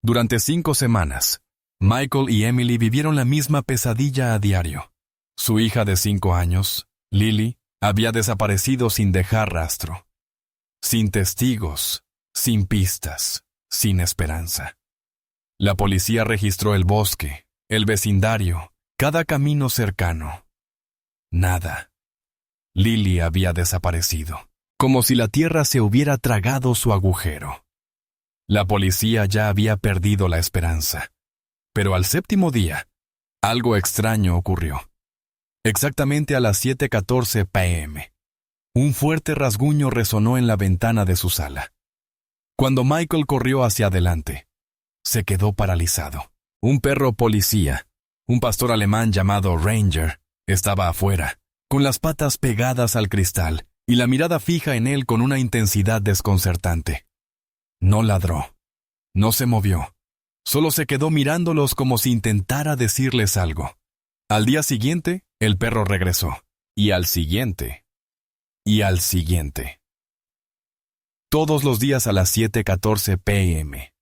Durante 5 semanas, Michael y Emily vivieron la misma pesadilla a diario. Su hija de 5 años, Lily, había desaparecido sin dejar rastro. Sin testigos, sin pistas, sin esperanza. La policía registró el bosque, el vecindario, cada camino cercano. Nada. Lily había desaparecido, como si la tierra se hubiera tragado su agujero. La policía ya había perdido la esperanza. Pero al 7º día, algo extraño ocurrió. Exactamente a las 7:14 p.m., un fuerte rasguño resonó en la ventana de su sala. Cuando Michael corrió hacia adelante, se quedó paralizado. Un perro policía, un pastor alemán llamado Ranger, estaba afuera, con las patas pegadas al cristal y la mirada fija en él con una intensidad desconcertante. No ladró, no se movió, solo se quedó mirándolos como si intentara decirles algo. Al día siguiente, el perro regresó, y al siguiente, y al siguiente. Todos los días a las 7:14 p.m.,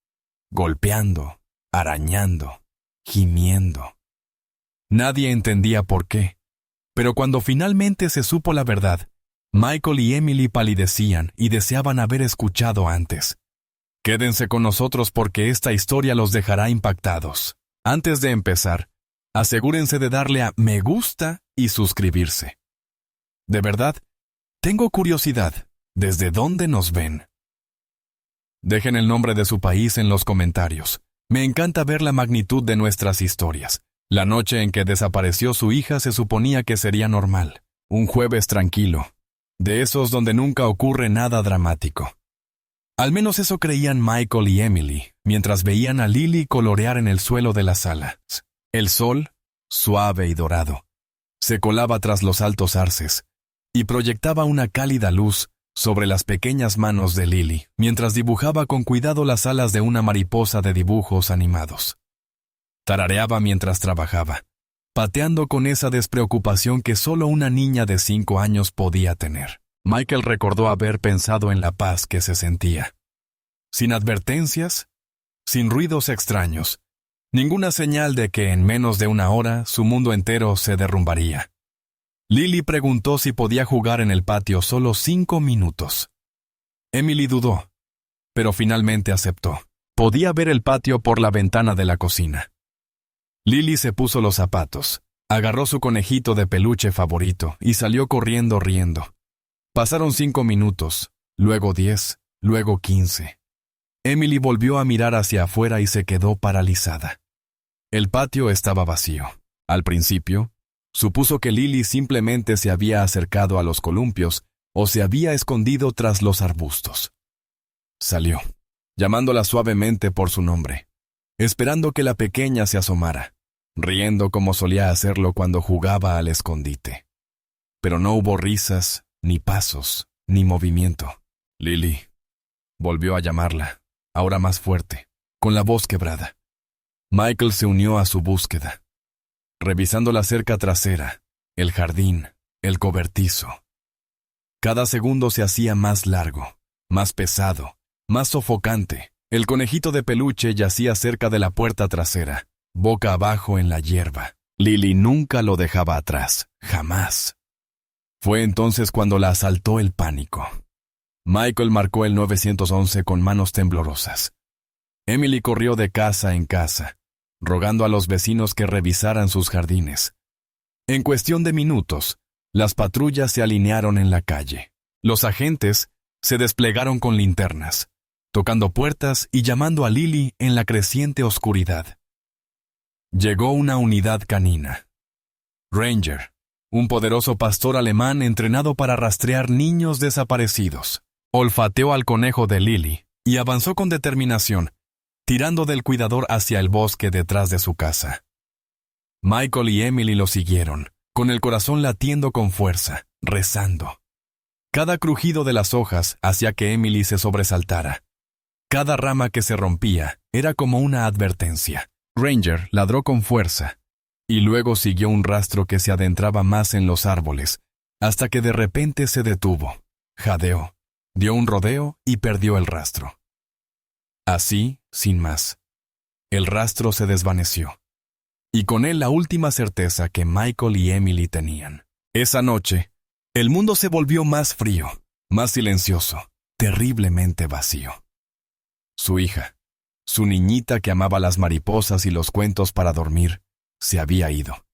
golpeando, arañando, gimiendo. Nadie entendía por qué, pero cuando finalmente se supo la verdad, Michael y Emily palidecían y deseaban haber escuchado antes. Quédense con nosotros porque esta historia los dejará impactados. Antes de empezar, asegúrense de darle a me gusta y suscribirse. De verdad, tengo curiosidad, ¿desde dónde nos ven? Dejen el nombre de su país en los comentarios. Me encanta ver la magnitud de nuestras historias. La noche en que desapareció su hija se suponía que sería normal. Un jueves tranquilo. De esos donde nunca ocurre nada dramático. Al menos eso creían Michael y Emily, mientras veían a Lily colorear en el suelo de la sala. El sol, suave y dorado, se colaba tras los altos arces y proyectaba una cálida luz sobre las pequeñas manos de Lily, mientras dibujaba con cuidado las alas de una mariposa de dibujos animados. Tarareaba mientras trabajaba, pateando con esa despreocupación que solo una niña de 5 años podía tener. Michael recordó haber pensado en la paz que se sentía. Sin advertencias, sin ruidos extraños, ninguna señal de que en menos de una hora su mundo entero se derrumbaría. Lily preguntó si podía jugar en el patio solo 5 minutos. Emily dudó, pero finalmente aceptó. Podía ver el patio por la ventana de la cocina. Lily se puso los zapatos, agarró su conejito de peluche favorito y salió corriendo riendo. Pasaron 5 minutos, luego 10, luego 15. Emily volvió a mirar hacia afuera y se quedó paralizada. El patio estaba vacío. Al principio, supuso que Lily simplemente se había acercado a los columpios o se había escondido tras los arbustos. Salió, llamándola suavemente por su nombre, esperando que la pequeña se asomara, riendo como solía hacerlo cuando jugaba al escondite. Pero no hubo risas, ni pasos, ni movimiento. Lily. Volvió a llamarla, ahora más fuerte, con la voz quebrada. Michael se unió a su búsqueda, revisando la cerca trasera, el jardín, el cobertizo. Cada segundo se hacía más largo, más pesado, más sofocante. El conejito de peluche yacía cerca de la puerta trasera, boca abajo en la hierba. Lily nunca lo dejaba atrás, jamás. Fue entonces cuando la asaltó el pánico. Michael marcó el 911 con manos temblorosas. Emily corrió de casa en casa, rogando a los vecinos que revisaran sus jardines. En cuestión de minutos, las patrullas se alinearon en la calle. Los agentes se desplegaron con linternas, tocando puertas y llamando a Lily en la creciente oscuridad. Llegó una unidad canina. Ranger, un poderoso pastor alemán entrenado para rastrear niños desaparecidos, olfateó al conejo de Lily y avanzó con determinación, tirando del cuidador hacia el bosque detrás de su casa. Michael y Emily lo siguieron, con el corazón latiendo con fuerza, rezando. Cada crujido de las hojas hacía que Emily se sobresaltara. Cada rama que se rompía era como una advertencia. Ranger ladró con fuerza, y luego siguió un rastro que se adentraba más en los árboles, hasta que de repente se detuvo, jadeó, dio un rodeo y perdió el rastro. Así, sin más, el rastro se desvaneció. Y con él la última certeza que Michael y Emily tenían. Esa noche, el mundo se volvió más frío, más silencioso, terriblemente vacío. Su hija, su niñita que amaba las mariposas y los cuentos para dormir, se había ido.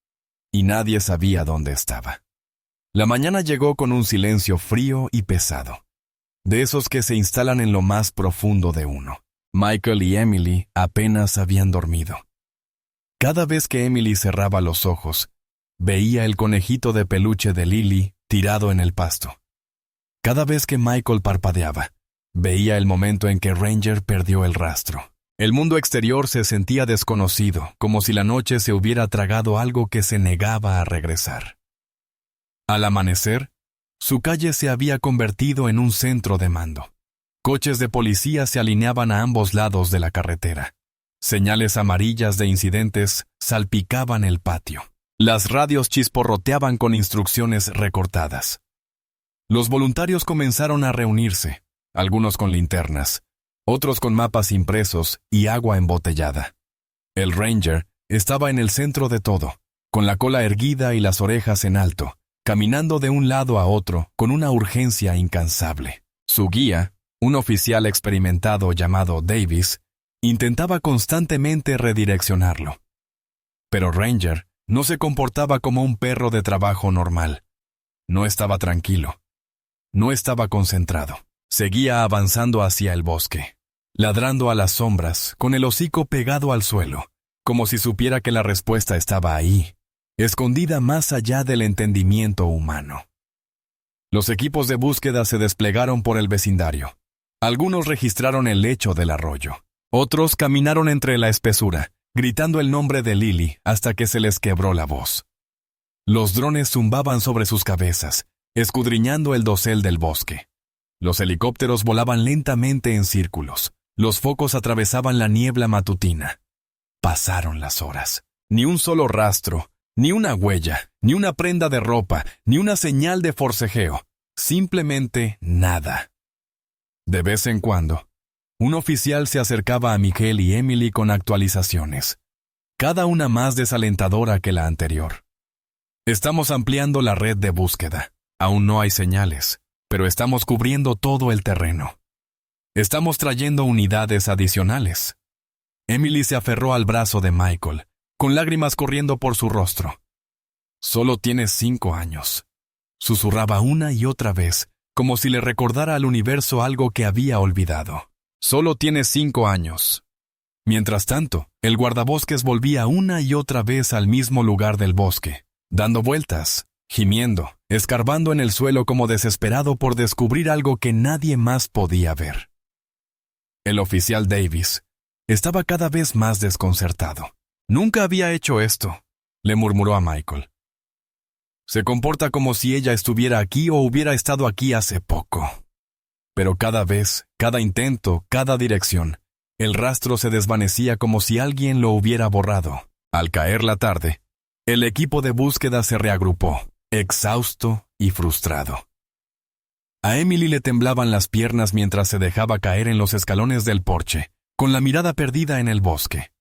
Y nadie sabía dónde estaba. La mañana llegó con un silencio frío y pesado, de esos que se instalan en lo más profundo de uno. Michael y Emily apenas habían dormido. Cada vez que Emily cerraba los ojos, veía el conejito de peluche de Lily tirado en el pasto. Cada vez que Michael parpadeaba, veía el momento en que Ranger perdió el rastro. El mundo exterior se sentía desconocido, como si la noche se hubiera tragado algo que se negaba a regresar. Al amanecer, su calle se había convertido en un centro de mando. Coches de policía se alineaban a ambos lados de la carretera. Señales amarillas de incidentes salpicaban el patio. Las radios chisporroteaban con instrucciones recortadas. Los voluntarios comenzaron a reunirse, algunos con linternas, otros con mapas impresos y agua embotellada. El Ranger estaba en el centro de todo, con la cola erguida y las orejas en alto, caminando de un lado a otro con una urgencia incansable. Su guía, un oficial experimentado llamado Davis, intentaba constantemente redireccionarlo. Pero Ranger no se comportaba como un perro de trabajo normal. No estaba tranquilo. No estaba concentrado. Seguía avanzando hacia el bosque, ladrando a las sombras, con el hocico pegado al suelo, como si supiera que la respuesta estaba ahí, escondida más allá del entendimiento humano. Los equipos de búsqueda se desplegaron por el vecindario. Algunos registraron el lecho del arroyo. Otros caminaron entre la espesura, gritando el nombre de Lily hasta que se les quebró la voz. Los drones zumbaban sobre sus cabezas, escudriñando el dosel del bosque. Los helicópteros volaban lentamente en círculos. Los focos atravesaban la niebla matutina. Pasaron las horas. Ni un solo rastro, ni una huella, ni una prenda de ropa, ni una señal de forcejeo. Simplemente nada. De vez en cuando, un oficial se acercaba a Michael y Emily con actualizaciones, cada una más desalentadora que la anterior. Estamos ampliando la red de búsqueda. Aún no hay señales, pero estamos cubriendo todo el terreno. Estamos trayendo unidades adicionales. Emily se aferró al brazo de Michael, con lágrimas corriendo por su rostro. Solo tienes 5 años. Susurraba una y otra vez, como si le recordara al universo algo que había olvidado. Solo tienes 5 años. Mientras tanto, el guardabosques volvía una y otra vez al mismo lugar del bosque, dando vueltas, gimiendo, escarbando en el suelo como desesperado por descubrir algo que nadie más podía ver. El oficial Davis estaba cada vez más desconcertado. Nunca había hecho esto, le murmuró a Michael. Se comporta como si ella estuviera aquí o hubiera estado aquí hace poco. Pero cada vez, cada intento, cada dirección, el rastro se desvanecía como si alguien lo hubiera borrado. Al caer la tarde, el equipo de búsqueda se reagrupó, exhausto y frustrado. A Emily le temblaban las piernas mientras se dejaba caer en los escalones del porche, con la mirada perdida en el bosque.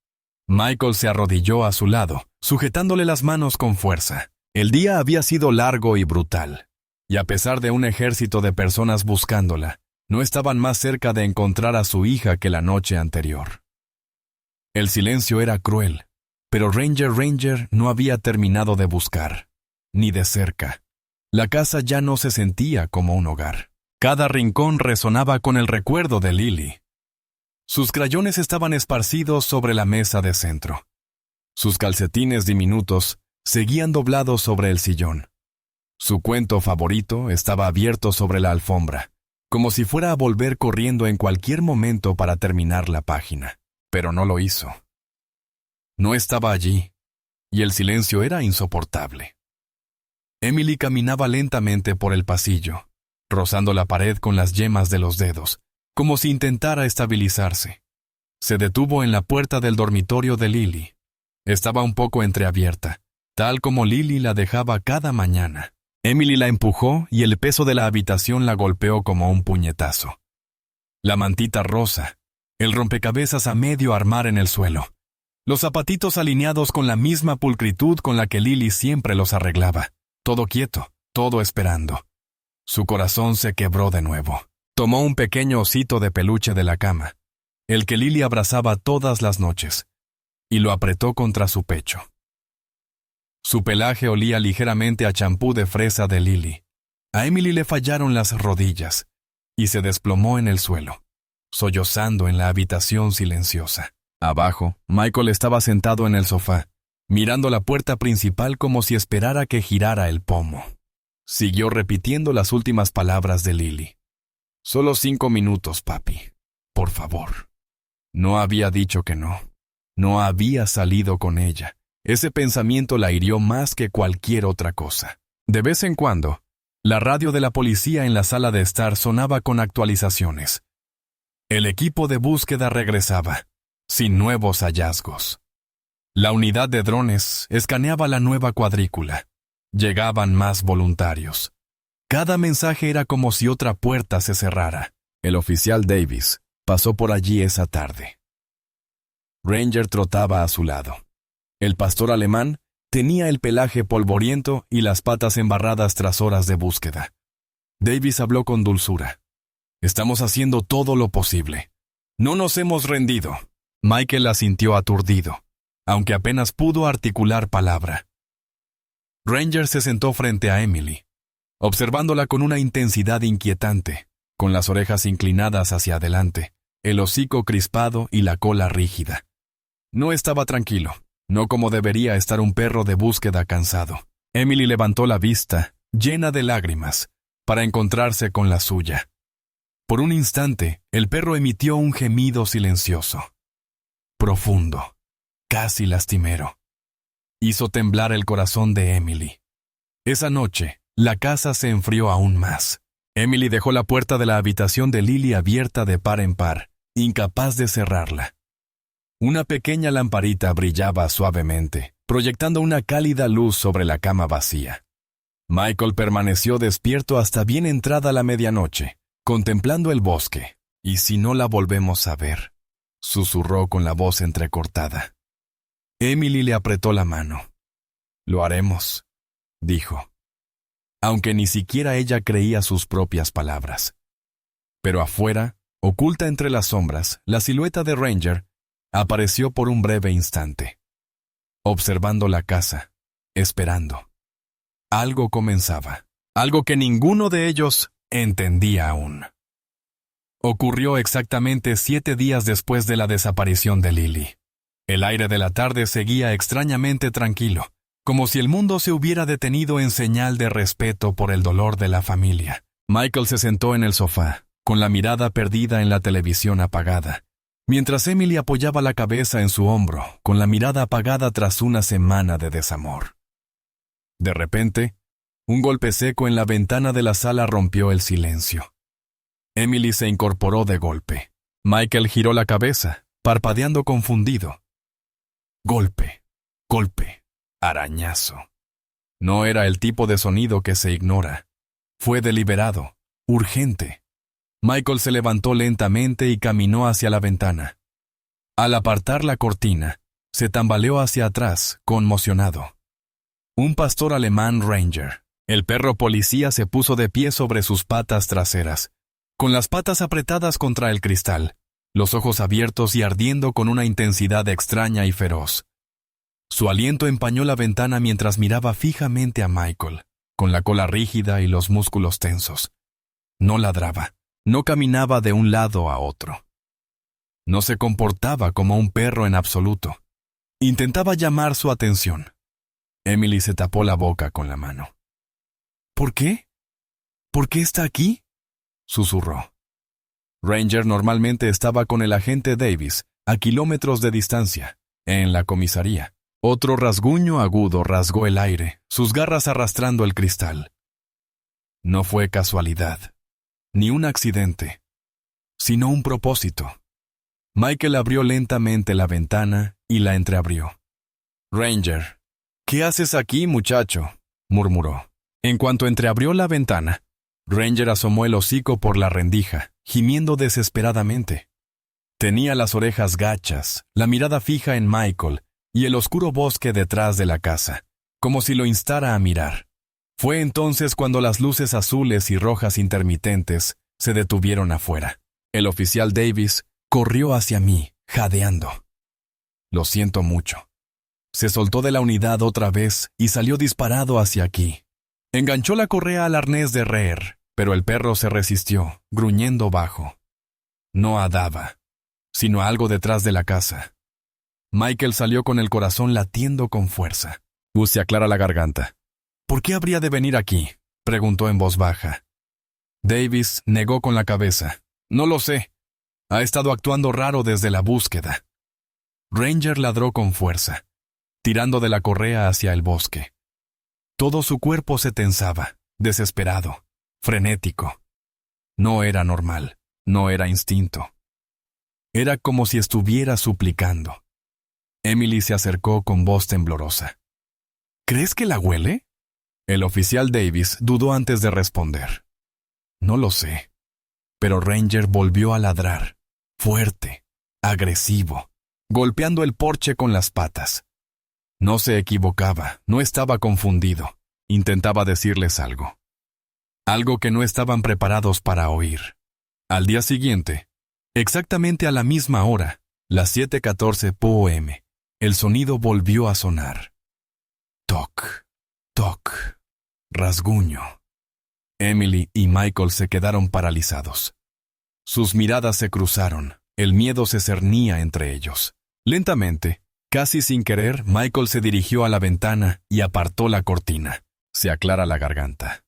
Michael se arrodilló a su lado, sujetándole las manos con fuerza. El día había sido largo y brutal, y a pesar de un ejército de personas buscándola, no estaban más cerca de encontrar a su hija que la noche anterior. El silencio era cruel, pero Ranger no había terminado de buscar, ni de cerca. La casa ya no se sentía como un hogar. Cada rincón resonaba con el recuerdo de Lily. Sus crayones estaban esparcidos sobre la mesa de centro. Sus calcetines diminutos seguían doblados sobre el sillón. Su cuento favorito estaba abierto sobre la alfombra, como si fuera a volver corriendo en cualquier momento para terminar la página, pero no lo hizo. No estaba allí, y el silencio era insoportable. Emily caminaba lentamente por el pasillo, rozando la pared con las yemas de los dedos, como si intentara estabilizarse. Se detuvo en la puerta del dormitorio de Lily. Estaba un poco entreabierta, tal como Lily la dejaba cada mañana. Emily la empujó y el peso de la habitación la golpeó como un puñetazo. La mantita rosa, el rompecabezas a medio armar en el suelo, Los zapatitos alineados con la misma pulcritud con la que Lily siempre los arreglaba. Todo quieto, todo esperando. Su corazón se quebró de nuevo. Tomó un pequeño osito de peluche de la cama, el que Lily abrazaba todas las noches, y lo apretó contra su pecho. Su pelaje olía ligeramente a champú de fresa de Lily. A Emily le fallaron las rodillas, y se desplomó en el suelo, sollozando en la habitación silenciosa. Abajo, Michael estaba sentado en el sofá, mirando la puerta principal como si esperara que girara el pomo. Siguió repitiendo las últimas palabras de Lily. «Solo 5 minutos, papi. Por favor». No había dicho que no. No había salido con ella. Ese pensamiento la hirió más que cualquier otra cosa. De vez en cuando, la radio de la policía en la sala de estar sonaba con actualizaciones. El equipo de búsqueda regresaba, sin nuevos hallazgos. La unidad de drones escaneaba la nueva cuadrícula. Llegaban más voluntarios. Cada mensaje era como si otra puerta se cerrara. El oficial Davis pasó por allí esa tarde. Ranger trotaba a su lado. El pastor alemán tenía el pelaje polvoriento y las patas embarradas tras horas de búsqueda. Davis habló con dulzura. «Estamos haciendo todo lo posible. No nos hemos rendido». Michael asintió aturdido, aunque apenas pudo articular palabra. Ranger se sentó frente a Emily, observándola con una intensidad inquietante, con las orejas inclinadas hacia adelante, el hocico crispado y la cola rígida. No estaba tranquilo, no como debería estar un perro de búsqueda cansado. Emily levantó la vista, llena de lágrimas, para encontrarse con la suya. Por un instante, el perro emitió un gemido silencioso, profundo, casi lastimero. Hizo temblar el corazón de Emily. Esa noche, la casa se enfrió aún más. Emily dejó la puerta de la habitación de Lily abierta de par en par, incapaz de cerrarla. Una pequeña lamparita brillaba suavemente, proyectando una cálida luz sobre la cama vacía. Michael permaneció despierto hasta bien entrada la medianoche, contemplando el bosque. «¿Y si no la volvemos a ver?», susurró con la voz entrecortada. Emily le apretó la mano. «Lo haremos», dijo, aunque ni siquiera ella creía sus propias palabras. Pero afuera, oculta entre las sombras, la silueta de Ranger apareció por un breve instante, observando la casa, esperando. Algo comenzaba, algo que ninguno de ellos entendía aún. Ocurrió exactamente 7 días después de la desaparición de Lily. El aire de la tarde seguía extrañamente tranquilo, como si el mundo se hubiera detenido en señal de respeto por el dolor de la familia. Michael se sentó en el sofá, con la mirada perdida en la televisión apagada, mientras Emily apoyaba la cabeza en su hombro, con la mirada apagada tras una semana de desamor. De repente, un golpe seco en la ventana de la sala rompió el silencio. Emily se incorporó de golpe. Michael giró la cabeza, parpadeando confundido. Golpe, golpe, arañazo. No era el tipo de sonido que se ignora. Fue deliberado, urgente. Michael se levantó lentamente y caminó hacia la ventana. Al apartar la cortina, se tambaleó hacia atrás, conmocionado. Un pastor alemán Ranger. El perro policía se puso de pie sobre sus patas traseras, con las patas apretadas contra el cristal, los ojos abiertos y ardiendo con una intensidad extraña y feroz. Su aliento empañó la ventana mientras miraba fijamente a Michael, con la cola rígida y los músculos tensos. No ladraba, no caminaba de un lado a otro. No se comportaba como un perro en absoluto. Intentaba llamar su atención. Emily se tapó la boca con la mano. «¿Por qué? ¿Por qué está aquí?», susurró. Ranger normalmente estaba con el agente Davis, a kilómetros de distancia, en la comisaría. Otro rasguño agudo rasgó el aire, sus garras arrastrando el cristal. No fue casualidad, ni un accidente, sino un propósito. Michael abrió lentamente la ventana y la entreabrió. «Ranger, ¿qué haces aquí, muchacho?», murmuró. En cuanto entreabrió la ventana, Ranger asomó el hocico por la rendija, gimiendo desesperadamente. Tenía las orejas gachas, la mirada fija en Michael y el oscuro bosque detrás de la casa, como si lo instara a mirar. Fue entonces cuando las luces azules y rojas intermitentes se detuvieron afuera. El oficial Davis corrió hacia mí, jadeando. Lo siento mucho. Se soltó de la unidad otra vez y salió disparado hacia aquí. Enganchó la correa al arnés de Reher, pero el perro se resistió, gruñendo bajo. No a Dava, sino a algo detrás de la casa. Michael salió con el corazón latiendo con fuerza. Se aclara la garganta. ¿Por qué habría de venir aquí?, preguntó en voz baja. Davis negó con la cabeza. No lo sé. Ha estado actuando raro desde la búsqueda. Ranger ladró con fuerza, tirando de la correa hacia el bosque. Todo su cuerpo se tensaba, desesperado, frenético. No era normal, no era instinto. Era como si estuviera suplicando. Emily se acercó con voz temblorosa. ¿Crees que la huele? El oficial Davis dudó antes de responder. No lo sé. Pero Ranger volvió a ladrar, fuerte, agresivo, golpeando el porche con las patas. No se equivocaba, no estaba confundido. Intentaba decirles algo. Algo que no estaban preparados para oír. Al día siguiente, exactamente a la misma hora, las 7:14 p.m., el sonido volvió a sonar. Toc, toc, rasguño. Emily y Michael se quedaron paralizados. Sus miradas se cruzaron, el miedo se cernía entre ellos. Lentamente, casi sin querer, Michael se dirigió a la ventana y apartó la cortina. Se aclara la garganta.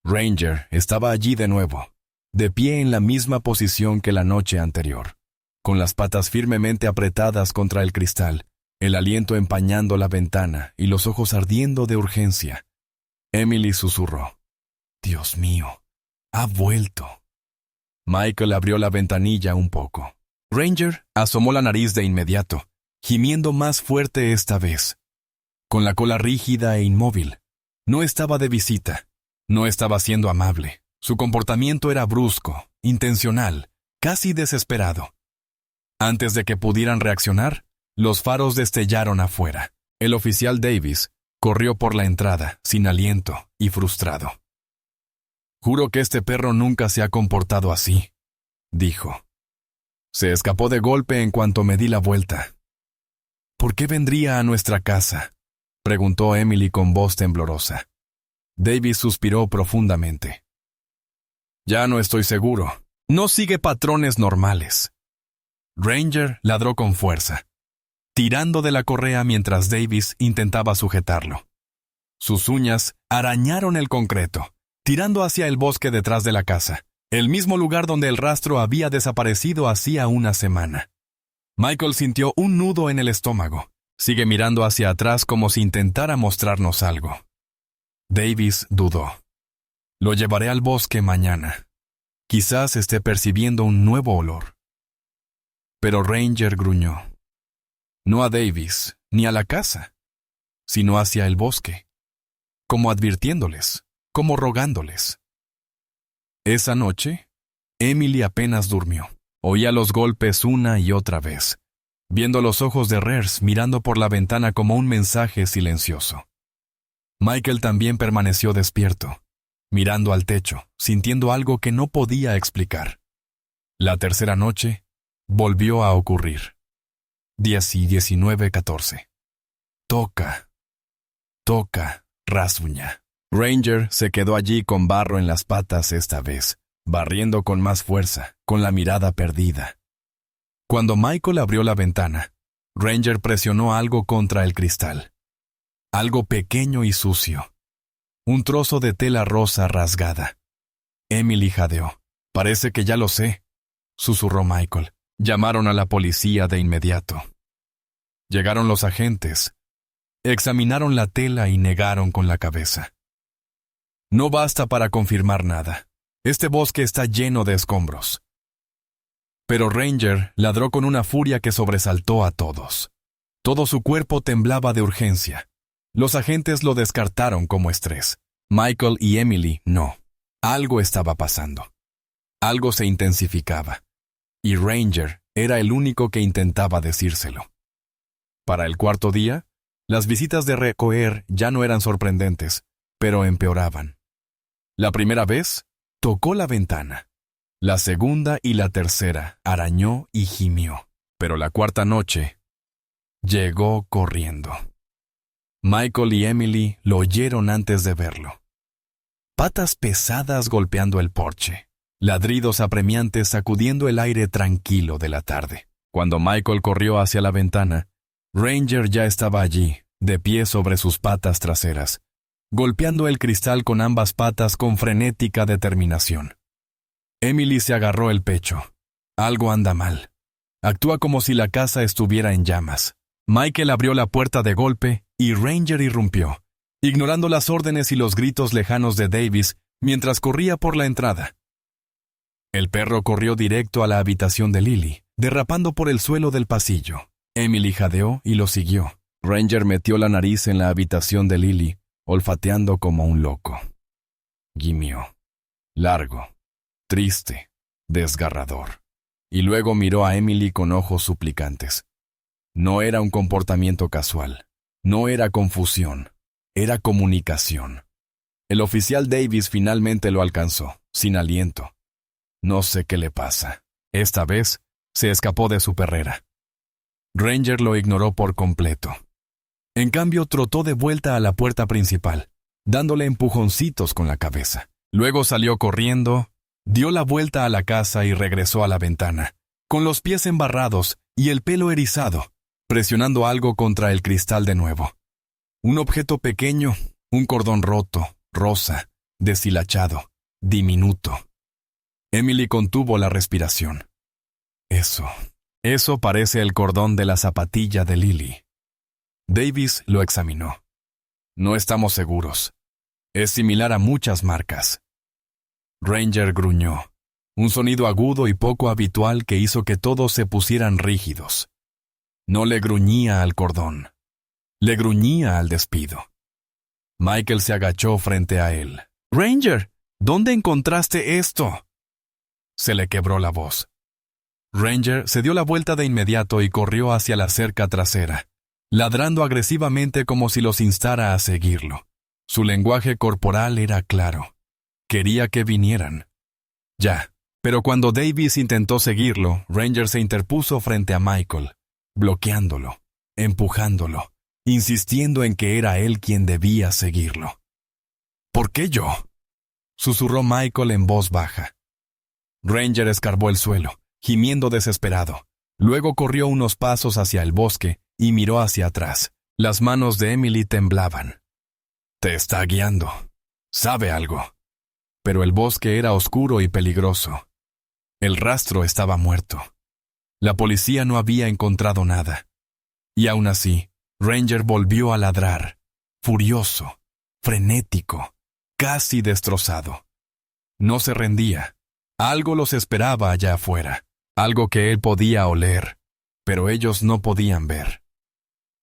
Ranger estaba allí de nuevo, de pie en la misma posición que la noche anterior, con las patas firmemente apretadas contra el cristal, el aliento empañando la ventana y los ojos ardiendo de urgencia. Emily susurró. Dios mío, ha vuelto. Michael abrió la ventanilla un poco. Ranger asomó la nariz de inmediato, gimiendo más fuerte esta vez. Con la cola rígida e inmóvil. No estaba de visita. No estaba siendo amable. Su comportamiento era brusco, intencional, casi desesperado. Antes de que pudieran reaccionar, los faros destellaron afuera. El oficial Davis corrió por la entrada, sin aliento y frustrado. Juro que este perro nunca se ha comportado así, dijo. Se escapó de golpe en cuanto me di la vuelta. ¿Por qué vendría a nuestra casa?, preguntó Emily con voz temblorosa. Davis suspiró profundamente. Ya no estoy seguro. No sigue patrones normales. Ranger ladró con fuerza, tirando de la correa mientras Davis intentaba sujetarlo. Sus uñas arañaron el concreto, tirando hacia el bosque detrás de la casa, el mismo lugar donde el rastro había desaparecido hacía una semana. Michael sintió un nudo en el estómago. Sigue mirando hacia atrás como si intentara mostrarnos algo. Davis dudó. Lo llevaré al bosque mañana. Quizás esté percibiendo un nuevo olor. Pero Ranger gruñó. No a Davis, ni a la casa, sino hacia el bosque, como advirtiéndoles, como rogándoles. Esa noche, Emily apenas durmió. Oía los golpes una y otra vez, viendo los ojos de Reher mirando por la ventana como un mensaje silencioso. Michael también permaneció despierto, mirando al techo, sintiendo algo que no podía explicar. La tercera noche volvió a ocurrir. 19:14. Toca, toca, rasguña. Ranger se quedó allí con barro en las patas esta vez, barriendo con más fuerza, con la mirada perdida. Cuando Michael abrió la ventana, Ranger presionó algo contra el cristal. Algo pequeño y sucio. Un trozo de tela rosa rasgada. Emily jadeó. Parece que ya lo sé, susurró Michael. Llamaron a la policía de inmediato. Llegaron los agentes. Examinaron la tela y negaron con la cabeza. No basta para confirmar nada. Este bosque está lleno de escombros. Pero Ranger ladró con una furia que sobresaltó a todos. Todo su cuerpo temblaba de urgencia. Los agentes lo descartaron como estrés. Michael y Emily no. Algo estaba pasando. Algo se intensificaba. Y Ranger Era el único que intentaba decírselo. Para el cuarto día, las visitas de recoger ya no eran sorprendentes, pero empeoraban. La primera vez, tocó la ventana. La segunda y la tercera, arañó y gimió. Pero la cuarta noche, llegó corriendo. Michael y Emily lo oyeron antes de verlo. Patas pesadas golpeando el porche, ladridos apremiantes sacudiendo el aire tranquilo de la tarde. Cuando Michael corrió hacia la ventana, Ranger ya estaba allí, de pie sobre sus patas traseras, golpeando el cristal con ambas patas con frenética determinación. Emily se agarró el pecho. Algo anda mal. Actúa como si la casa estuviera en llamas. Michael abrió la puerta de golpe y Ranger irrumpió, ignorando las órdenes y los gritos lejanos de Davis mientras corría por la entrada. El perro corrió directo a la habitación de Lily, derrapando por el suelo del pasillo. Emily jadeó y lo siguió. Ranger metió la nariz en la habitación de Lily, olfateando como un loco. Gimió. Largo, triste, desgarrador. Y luego miró a Emily con ojos suplicantes. No era un comportamiento casual. No era confusión. Era comunicación. El oficial Davis finalmente lo alcanzó, sin aliento. No sé qué le pasa. Esta vez, se escapó de su perrera. Ranger lo ignoró por completo. En cambio, trotó de vuelta a la puerta principal, dándole empujoncitos con la cabeza. Luego salió corriendo, dio la vuelta a la casa y regresó a la ventana, con los pies embarrados y el pelo erizado, presionando algo contra el cristal de nuevo. Un objeto pequeño, un cordón roto, rosa, deshilachado, diminuto. Emily contuvo la respiración. Eso parece el cordón de la zapatilla de Lily. Davis lo examinó. No estamos seguros. Es similar a muchas marcas. Ranger gruñó, un sonido agudo y poco habitual que hizo que todos se pusieran rígidos. No le gruñía al cordón. Le gruñía al despido. Michael se agachó frente a él. «Ranger, ¿dónde encontraste esto?» Se le quebró la voz. Ranger se dio la vuelta de inmediato y corrió hacia la cerca trasera, ladrando agresivamente como si los instara a seguirlo. Su lenguaje corporal era claro. Quería que vinieran. Ya, pero cuando Davis intentó seguirlo, Ranger se interpuso frente a Michael, bloqueándolo, empujándolo, insistiendo en que era él quien debía seguirlo. «¿Por qué yo?», susurró Michael en voz baja. Ranger escarbó el suelo, gimiendo desesperado. Luego corrió unos pasos hacia el bosque y miró hacia atrás. Las manos de Emily temblaban. «Te está guiando. Sabe algo». Pero el bosque era oscuro y peligroso. El rastro estaba muerto. La policía no había encontrado nada. Y aún así, Ranger volvió a ladrar, furioso, frenético, casi destrozado. No se rendía. Algo los esperaba allá afuera, algo que él podía oler, pero ellos no podían ver.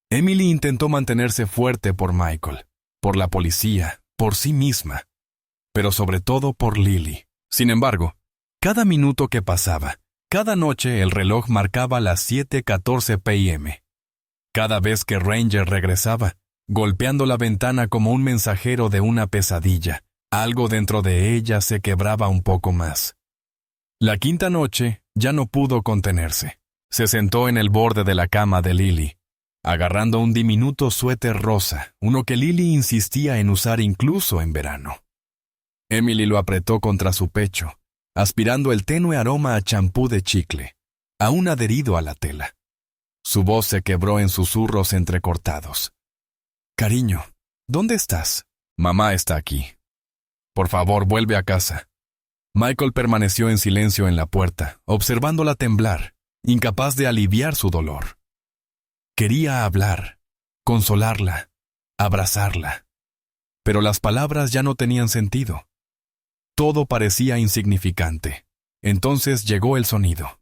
Emily intentó mantenerse fuerte por Michael, por la policía, por sí misma, pero sobre todo por Lily. Sin embargo, cada minuto que pasaba, cada noche el reloj marcaba las 7:14 p.m. Cada vez que Ranger regresaba, golpeando la ventana como un mensajero de una pesadilla, algo dentro de ella se quebraba un poco más. La quinta noche ya no pudo contenerse. Se sentó en el borde de la cama de Lily, agarrando un diminuto suéter rosa, uno que Lily insistía en usar incluso en verano. Emily lo apretó contra su pecho, aspirando el tenue aroma a champú de chicle, aún adherido a la tela. Su voz se quebró en susurros entrecortados. «Cariño, ¿dónde estás?» «Mamá está aquí. Por favor, vuelve a casa». Michael permaneció en silencio en la puerta, observándola temblar, incapaz de aliviar su dolor. Quería hablar, consolarla, abrazarla. Pero las palabras ya no tenían sentido. Todo parecía insignificante. Entonces llegó el sonido.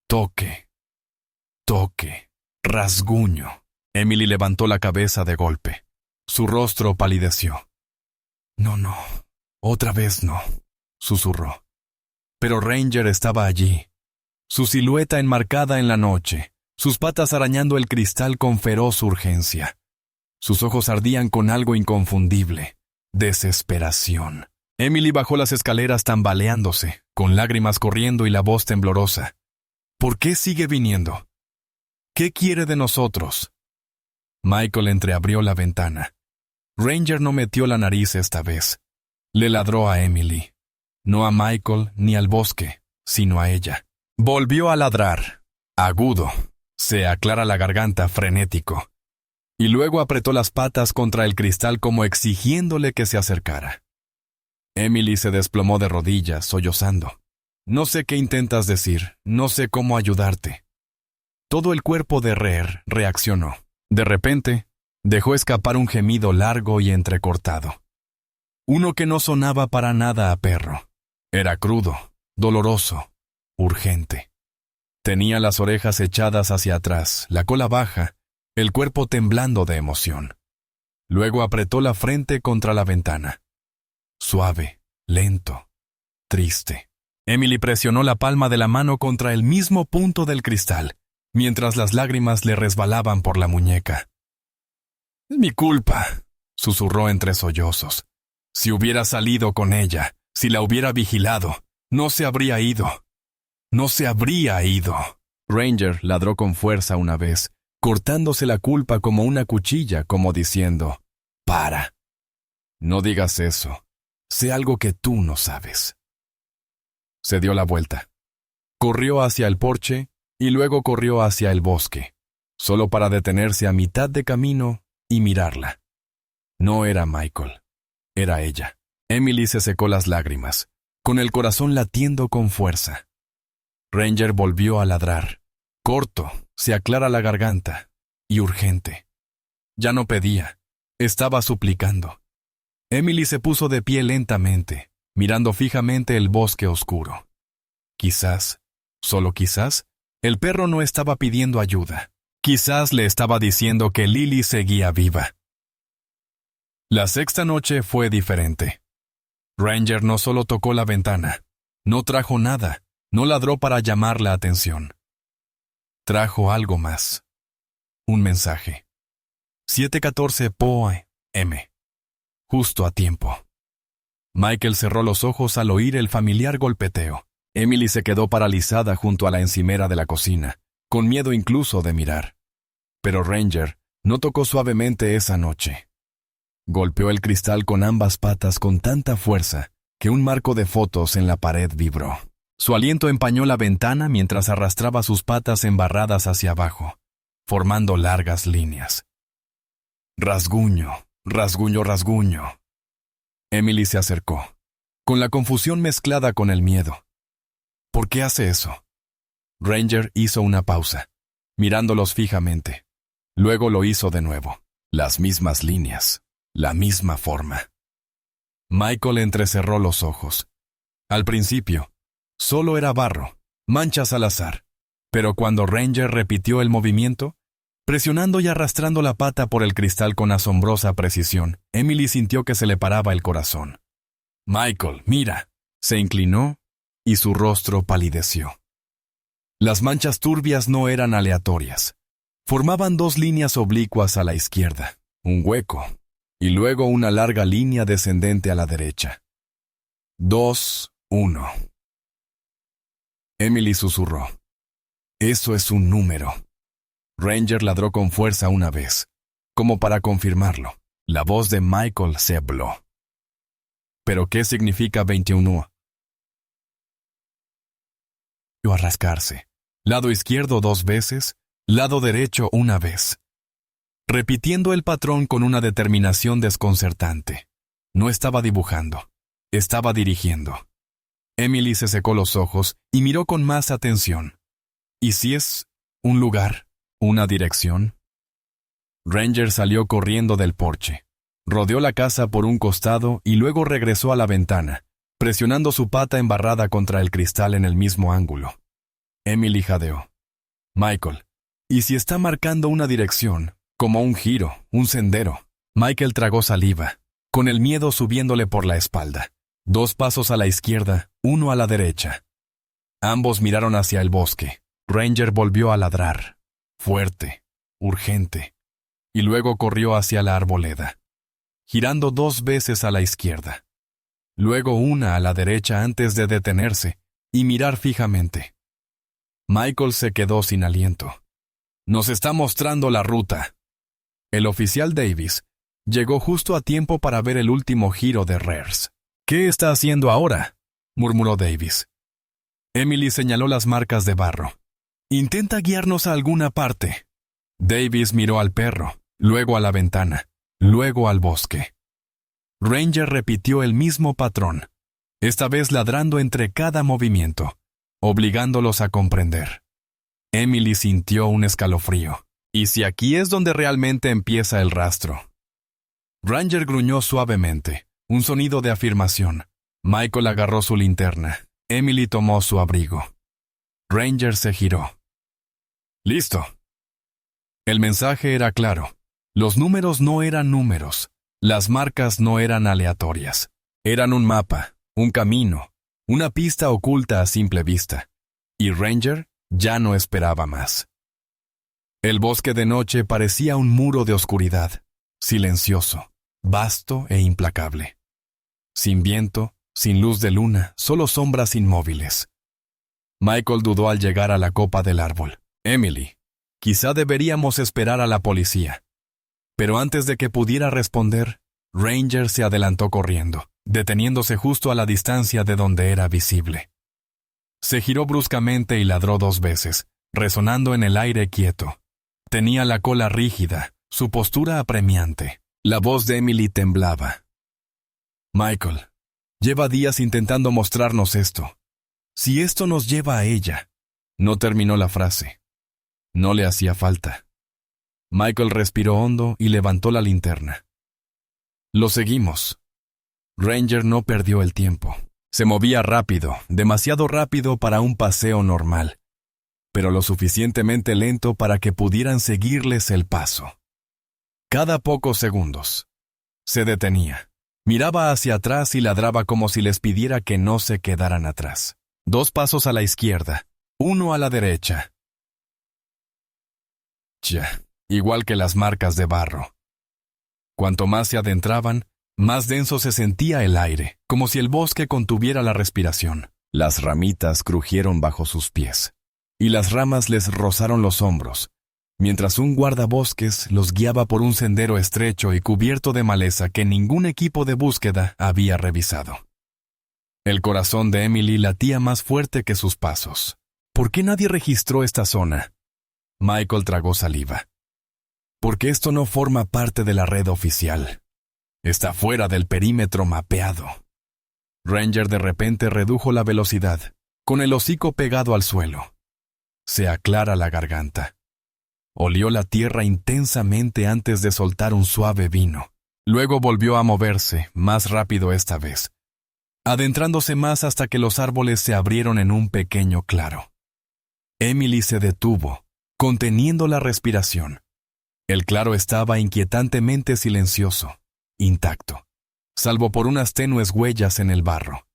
Toque. Toque. Rasguño. Emily levantó la cabeza de golpe. Su rostro palideció. «No, otra vez no», susurró. Pero Ranger estaba allí, su silueta enmarcada en la noche, sus patas arañando el cristal con feroz urgencia. Sus ojos ardían con algo inconfundible: desesperación. Emily bajó las escaleras tambaleándose, con lágrimas corriendo y la voz temblorosa. ¿Por qué sigue viniendo? ¿Qué quiere de nosotros? Michael entreabrió la ventana. Ranger no metió la nariz esta vez. Le ladró a Emily. No a Michael ni al bosque, sino a ella. Volvió a ladrar, agudo, se aclara la garganta, frenético. Y luego apretó las patas contra el cristal como exigiéndole que se acercara. Emily se desplomó de rodillas, sollozando. No sé qué intentas decir, no sé cómo ayudarte. Todo el cuerpo de Reer reaccionó. De repente, dejó escapar un gemido largo y entrecortado. Uno que no sonaba para nada a perro. Era crudo, doloroso, urgente. Tenía las orejas echadas hacia atrás, la cola baja, el cuerpo temblando de emoción. Luego apretó la frente contra la ventana. Suave, lento, triste. Emily presionó la palma de la mano contra el mismo punto del cristal, mientras las lágrimas le resbalaban por la muñeca. «Es mi culpa», susurró entre sollozos. «Si hubiera salido con ella, si la hubiera vigilado, no se habría ido. No se habría ido». Ranger ladró con fuerza una vez, cortándose la culpa como una cuchilla, como diciendo: «Para. No digas eso. Sé algo que tú no sabes». Se dio la vuelta. Corrió hacia el porche y luego corrió hacia el bosque, solo para detenerse a mitad de camino y mirarla. No era Michael, era ella. Emily se secó las lágrimas, con el corazón latiendo con fuerza. Ranger volvió a ladrar, corto, se aclara la garganta, y urgente. Ya no pedía, estaba suplicando. Emily se puso de pie lentamente, mirando fijamente el bosque oscuro. Quizás, solo quizás, el perro no estaba pidiendo ayuda. Quizás le estaba diciendo que Lily seguía viva. La sexta noche fue diferente. Ranger no solo tocó la ventana, no trajo nada, no ladró para llamar la atención. Trajo algo más. Un mensaje. 7:14 p.m. Justo a tiempo. Michael cerró los ojos al oír el familiar golpeteo. Emily se quedó paralizada junto a la encimera de la cocina, con miedo incluso de mirar. Pero Ranger no tocó suavemente esa noche. Golpeó el cristal con ambas patas con tanta fuerza que un marco de fotos en la pared vibró. Su aliento empañó la ventana mientras arrastraba sus patas embarradas hacia abajo, formando largas líneas. Rasguño, rasguño, rasguño. Emily se acercó, con la confusión mezclada con el miedo. ¿Por qué hace eso? Ranger hizo una pausa, mirándolos fijamente. Luego lo hizo de nuevo. Las mismas líneas, la misma forma. Michael entrecerró los ojos. Al principio, solo era barro, manchas al azar. Pero cuando Ranger repitió el movimiento, presionando y arrastrando la pata por el cristal con asombrosa precisión, Emily sintió que se le paraba el corazón. «Michael, mira». Se inclinó y su rostro palideció. Las manchas turbias no eran aleatorias. Formaban dos líneas oblicuas a la izquierda, un hueco, y luego una larga línea descendente a la derecha. 2, 1. Emily susurró. «Eso es un número». Ranger ladró con fuerza una vez, como para confirmarlo. La voz de Michael se habló. ¿Pero qué significa 21? A rascarse. Lado izquierdo 2 veces, lado derecho 1 vez. Repitiendo el patrón con una determinación desconcertante. No estaba dibujando, estaba dirigiendo. Emily se secó los ojos y miró con más atención. ¿Y si es un lugar, una dirección? Ranger salió corriendo del porche. Rodeó la casa por un costado y luego regresó a la ventana, presionando su pata embarrada contra el cristal en el mismo ángulo. Emily jadeó. Michael, ¿y si está marcando una dirección, como un giro, un sendero? Michael tragó saliva, con el miedo subiéndole por la espalda. 2 pasos a la izquierda, 1 a la derecha. Ambos miraron hacia el bosque. Ranger volvió a ladrar, fuerte, urgente, y luego corrió hacia la arboleda, girando 2 veces a la izquierda, luego una a la derecha antes de detenerse y mirar fijamente. Michael se quedó sin aliento. «Nos está mostrando la ruta». El oficial Davis llegó justo a tiempo para ver el último giro de Rears. «¿Qué está haciendo ahora?», murmuró Davis. Emily señaló las marcas de barro. «Intenta guiarnos a alguna parte». Davis miró al perro, luego a la ventana, luego al bosque. Ranger repitió el mismo patrón, esta vez ladrando entre cada movimiento, obligándolos a comprender. Emily sintió un escalofrío. ¿Y si aquí es donde realmente empieza el rastro? Ranger gruñó suavemente, un sonido de afirmación. Michael agarró su linterna. Emily tomó su abrigo. Ranger se giró. «Listo». El mensaje era claro. Los números no eran números. Las marcas no eran aleatorias. Eran un mapa, un camino, una pista oculta a simple vista. Y Ranger ya no esperaba más. El bosque de noche parecía un muro de oscuridad, silencioso, vasto e implacable. Sin viento, sin luz de luna, solo sombras inmóviles. Michael dudó al llegar a la copa del árbol. «Emily, quizá deberíamos esperar a la policía». Pero antes de que pudiera responder, Ranger se adelantó corriendo, deteniéndose justo a la distancia de donde era visible. Se giró bruscamente y ladró 2 veces, resonando en el aire quieto. Tenía la cola rígida, su postura apremiante. La voz de Emily temblaba. «Michael, lleva días intentando mostrarnos esto. Si esto nos lleva a ella». No terminó la frase. No le hacía falta. Michael respiró hondo y levantó la linterna. Lo seguimos. Ranger no perdió el tiempo. Se movía rápido, demasiado rápido para un paseo normal, pero lo suficientemente lento para que pudieran seguirles el paso. Cada pocos segundos, se detenía, miraba hacia atrás y ladraba como si les pidiera que no se quedaran atrás. 2 pasos a la izquierda, 1 a la derecha. Igual que las marcas de barro. Cuanto más se adentraban, más denso se sentía el aire, como si el bosque contuviera la respiración. Las ramitas crujieron bajo sus pies, y las ramas les rozaron los hombros, mientras un guardabosques los guiaba por un sendero estrecho y cubierto de maleza que ningún equipo de búsqueda había revisado. El corazón de Emily latía más fuerte que sus pasos. ¿Por qué nadie registró esta zona? Michael tragó saliva. Porque esto no forma parte de la red oficial. Está fuera del perímetro mapeado. Ranger de repente redujo la velocidad, con el hocico pegado al suelo. Se aclara la garganta. Olió la tierra intensamente antes de soltar un suave vino. Luego volvió a moverse, más rápido esta vez, adentrándose más hasta que los árboles se abrieron en un pequeño claro. Emily se detuvo, conteniendo la respiración. El claro estaba inquietantemente silencioso, intacto, salvo por unas tenues huellas en el barro.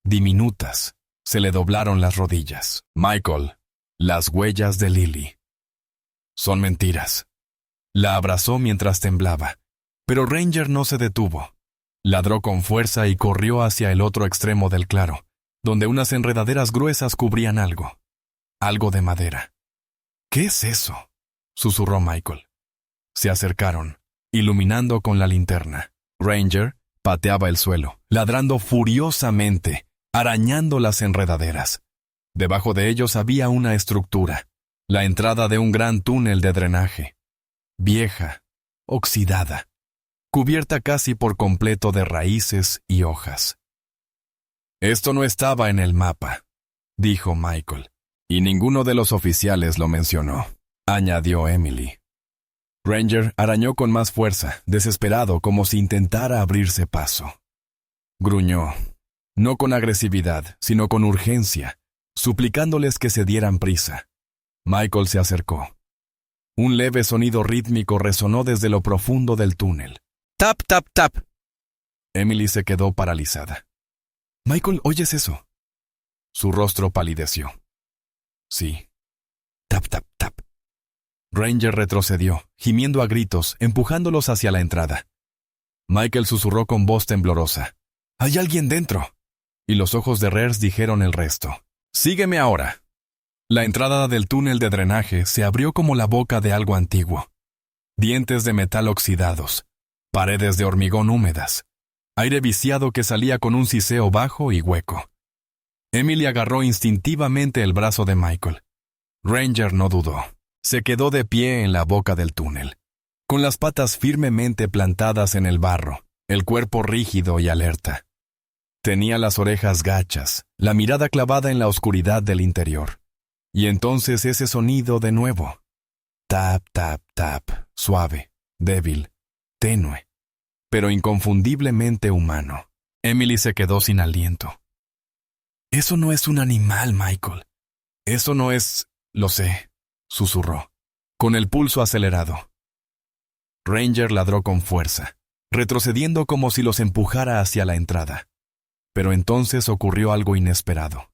Diminutas, se le doblaron las rodillas. Michael, las huellas de Lily. Son mentiras. La abrazó mientras temblaba, pero Ranger no se detuvo. Ladró con fuerza y corrió hacia el otro extremo del claro, donde unas enredaderas gruesas cubrían algo. Algo de madera. «¿Qué es eso?», susurró Michael. Se acercaron, iluminando con la linterna. Ranger pateaba el suelo, ladrando furiosamente, arañando las enredaderas. Debajo de ellos había una estructura, la entrada de un gran túnel de drenaje. Vieja, oxidada, cubierta casi por completo de raíces y hojas. «Esto no estaba en el mapa», dijo Michael, «y ninguno de los oficiales lo mencionó», añadió Emily. Ranger arañó con más fuerza, desesperado, como si intentara abrirse paso. Gruñó, no con agresividad, sino con urgencia, suplicándoles que se dieran prisa. Michael se acercó. Un leve sonido rítmico resonó desde lo profundo del túnel. «Tap, tap, tap». Emily se quedó paralizada. «Michael, ¿oyes eso?». Su rostro palideció. Sí. Tap, tap, tap. Ranger retrocedió, gimiendo a gritos, empujándolos hacia la entrada. Michael susurró con voz temblorosa. «¡Hay alguien dentro!» Y los ojos de Rers dijeron el resto. «Sígueme ahora». La entrada del túnel de drenaje se abrió como la boca de algo antiguo. Dientes de metal oxidados, paredes de hormigón húmedas, aire viciado que salía con un siseo bajo y hueco. Emily agarró instintivamente el brazo de Michael. Ranger no dudó. Se quedó de pie en la boca del túnel, con las patas firmemente plantadas en el barro, el cuerpo rígido y alerta. Tenía las orejas gachas, la mirada clavada en la oscuridad del interior. Y entonces ese sonido de nuevo. Tap, tap, tap, suave, débil, tenue, pero inconfundiblemente humano. Emily se quedó sin aliento. «Eso no es un animal, Michael. Eso no es... Lo sé», susurró, con el pulso acelerado. Ranger ladró con fuerza, retrocediendo como si los empujara hacia la entrada. Pero entonces ocurrió algo inesperado.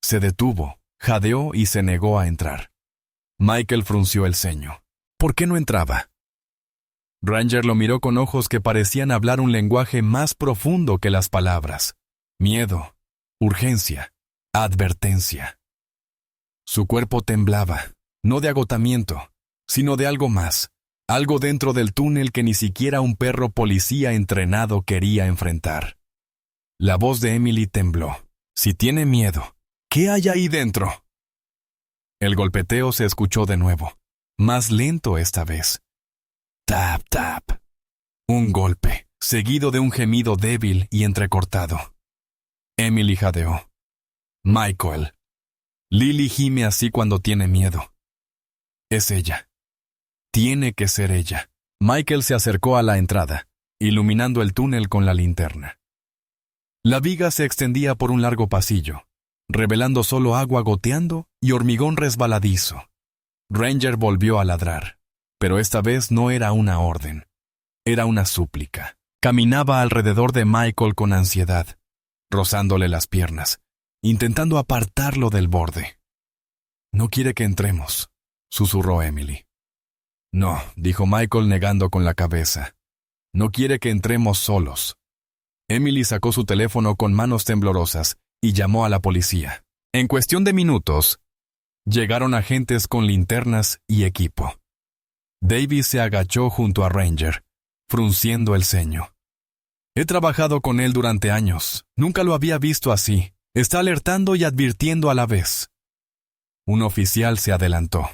Se detuvo, jadeó y se negó a entrar. Michael frunció el ceño. ¿Por qué no entraba? Ranger lo miró con ojos que parecían hablar un lenguaje más profundo que las palabras. Miedo, urgencia, advertencia. Su cuerpo temblaba, no de agotamiento, sino de algo más, algo dentro del túnel que ni siquiera un perro policía entrenado quería enfrentar. La voz de Emily tembló. «Si tiene miedo, ¿qué hay ahí dentro?» El golpeteo se escuchó de nuevo, más lento esta vez. Tap, tap. Un golpe, seguido de un gemido débil y entrecortado. Emily jadeó. «Michael». Lily gime así cuando tiene miedo. Es ella. Tiene que ser ella. Michael se acercó a la entrada, iluminando el túnel con la linterna. La viga se extendía por un largo pasillo, revelando solo agua goteando y hormigón resbaladizo. Ranger volvió a ladrar, pero esta vez no era una orden. Era una súplica. Caminaba alrededor de Michael con ansiedad, rozándole las piernas, intentando apartarlo del borde. «No quiere que entremos», susurró Emily. «No», dijo Michael negando con la cabeza. «No quiere que entremos solos». Emily sacó su teléfono con manos temblorosas y llamó a la policía. En cuestión de minutos, llegaron agentes con linternas y equipo. Davis se agachó junto a Ranger, frunciendo el ceño. «He trabajado con él durante años. Nunca lo había visto así. Está alertando y advirtiendo a la vez». Un oficial se adelantó.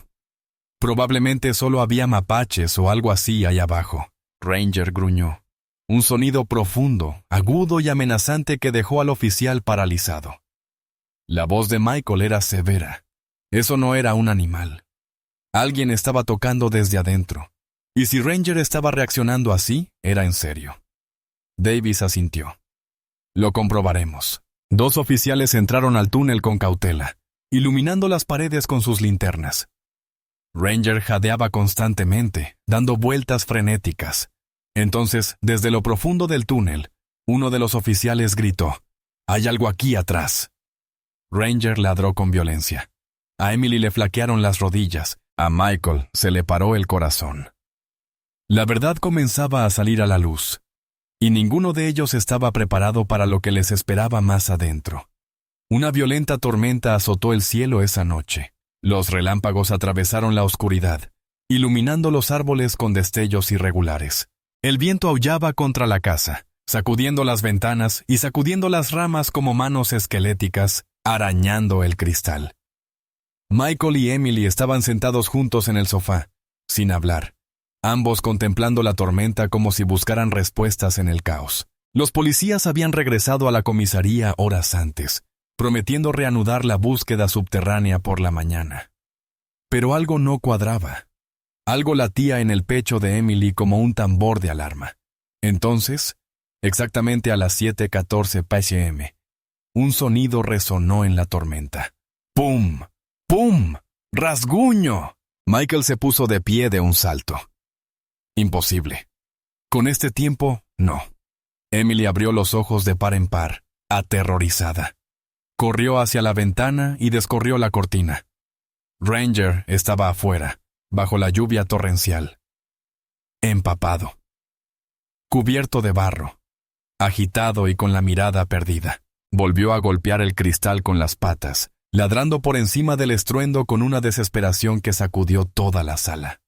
«Probablemente solo había mapaches o algo así ahí abajo». Ranger gruñó. Un sonido profundo, agudo y amenazante que dejó al oficial paralizado. La voz de Michael era severa. Eso no era un animal. Alguien estaba tocando desde adentro. Y si Ranger estaba reaccionando así, era en serio. Davis asintió. «Lo comprobaremos». 2 oficiales entraron al túnel con cautela, iluminando las paredes con sus linternas. Ranger jadeaba constantemente, dando vueltas frenéticas. Entonces, desde lo profundo del túnel, uno de los oficiales gritó: «Hay algo aquí atrás». Ranger ladró con violencia. A Emily le flaquearon las rodillas, a Michael se le paró el corazón. La verdad comenzaba a salir a la luz, y ninguno de ellos estaba preparado para lo que les esperaba más adentro. Una violenta tormenta azotó el cielo esa noche. Los relámpagos atravesaron la oscuridad, iluminando los árboles con destellos irregulares. El viento aullaba contra la casa, sacudiendo las ventanas y sacudiendo las ramas como manos esqueléticas, arañando el cristal. Michael y Emily estaban sentados juntos en el sofá, sin hablar, ambos contemplando la tormenta como si buscaran respuestas en el caos. Los policías habían regresado a la comisaría horas antes, prometiendo reanudar la búsqueda subterránea por la mañana. Pero algo no cuadraba. Algo latía en el pecho de Emily como un tambor de alarma. Entonces, exactamente a las 7:14 p.m., un sonido resonó en la tormenta. ¡Pum! ¡Pum! ¡Rasguño! Michael se puso de pie de un salto. Imposible. Con este tiempo, no. Emily abrió los ojos de par en par, aterrorizada. Corrió hacia la ventana y descorrió la cortina. Ranger estaba afuera, bajo la lluvia torrencial. Empapado. Cubierto de barro. Agitado y con la mirada perdida. Volvió a golpear el cristal con las patas, ladrando por encima del estruendo con una desesperación que sacudió toda la sala.